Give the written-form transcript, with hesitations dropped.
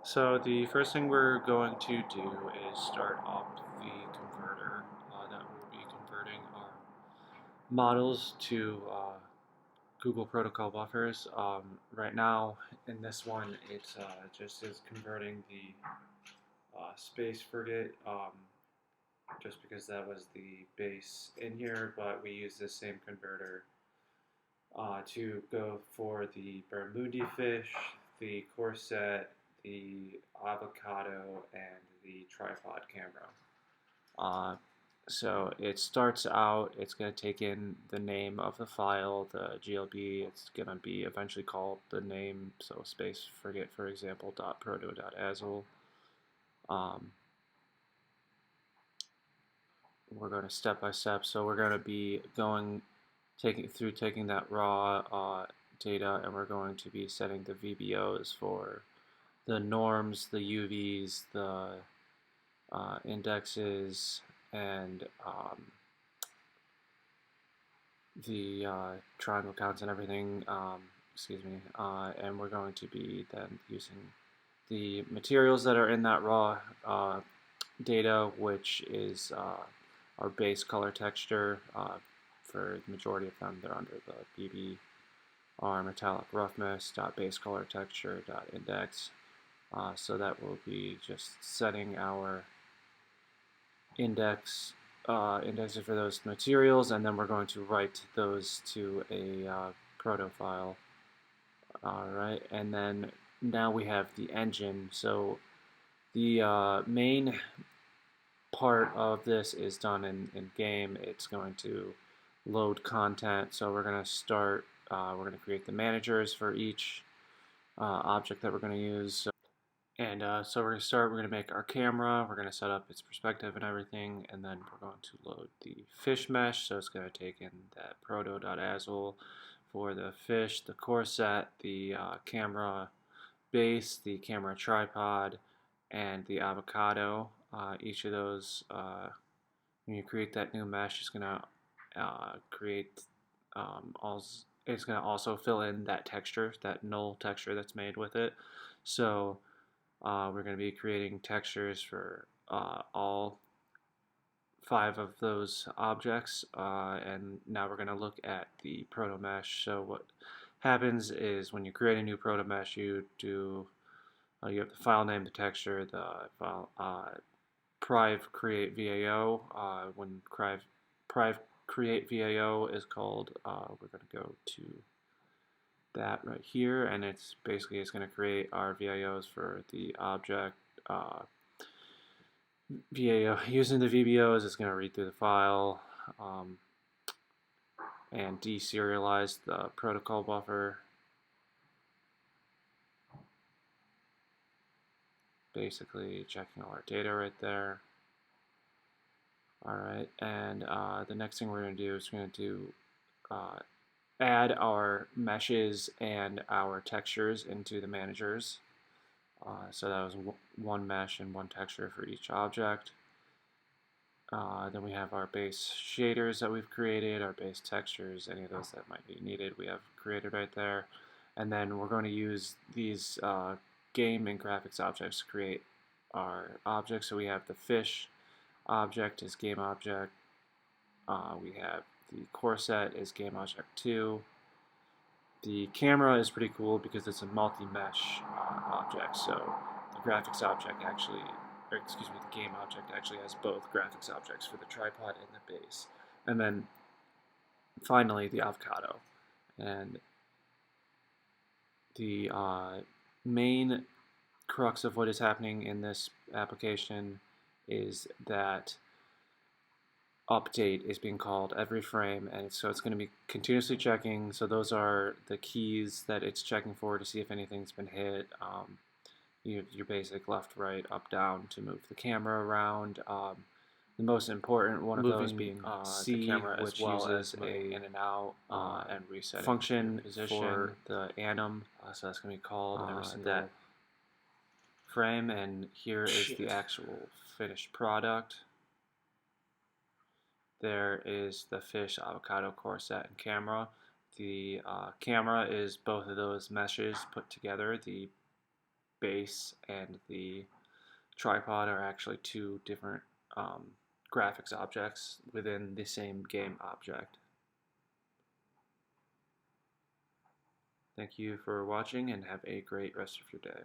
So the first thing we're going to do is start up the converter that will be converting our models to Google Protocol buffers. Right now, in this one, it just is converting the space frigate just because that was the base in here, but we use this same converter to go for the Bermundi fish, the corset, the avocado, and the tripod camera. Uh, so it starts out, it's going to take in the name of the file, the GLB. It's going to be eventually called the name, so space frigate, for example, .proto.azul. We're going to step by step, so we're going to be taking that raw data, and we're going to be setting the VBOs for the norms, the UVs, the indexes, and the triangle counts and everything. Excuse me. And we're going to be then using the materials that are in that raw data, which is our base color texture. For the majority of them, they're under the BBR metallic roughness base color texture index. So that will be just setting our indexes for those materials, and then we're going to write those to a proto file. Alright, and then now we have the engine. So the main part of this is done in game. It's going to load content. So we're going to start, we're going to create the managers for each object that we're going to use. So we're going to start, we're going to make our camera, we're going to set up its perspective and everything, and then we're going to load the fish mesh. So it's going to take in that proto.azul for the fish, the core set, the camera base, the camera tripod, and the avocado. Each of those, when you create that new mesh, it's going to create it's going to also fill in that texture, that null texture that's made with it. So we're going to be creating textures for all 5 of those objects, and now we're going to look at the proto mesh. So what happens is when you create a new proto mesh, you have the file name, the texture, the file priv create VAO. When priv create VAO is called, we're going to go to that right here, and it's going to create our VIOs for the object. VAO using the VBOs, it's going to read through the file and deserialize the protocol buffer. Basically checking all our data right there. Alright, and the next thing we're going to do is we're going to do add our meshes and our textures into the managers. So that was one mesh and one texture for each object. Then we have our base shaders that we've created, our base textures, any of those that might be needed we have created right there. And then we're going to use these game and graphics objects to create our objects. So we have the fish object is game object. We have the core set is game object 2. The camera is pretty cool because it's a multi-mesh object. So the graphics object actually, or excuse me, the game object actually has both graphics objects for the tripod and the base. And then finally the avocado. And the main crux of what is happening in this application is that update is being called every frame, and so it's going to be continuously checking. So those are the keys that it's checking for to see if anything's been hit. Your basic left, right, up, down to move the camera around. The most important one of those being C, the camera, which uses a in and out and reset function for the anim. So that's going to be called every single that frame, and here is the actual finished product. There is the fish, avocado, core set, and camera. The camera is both of those meshes put together. The base and the tripod are actually two different graphics objects within the same game object. Thank you for watching and have a great rest of your day.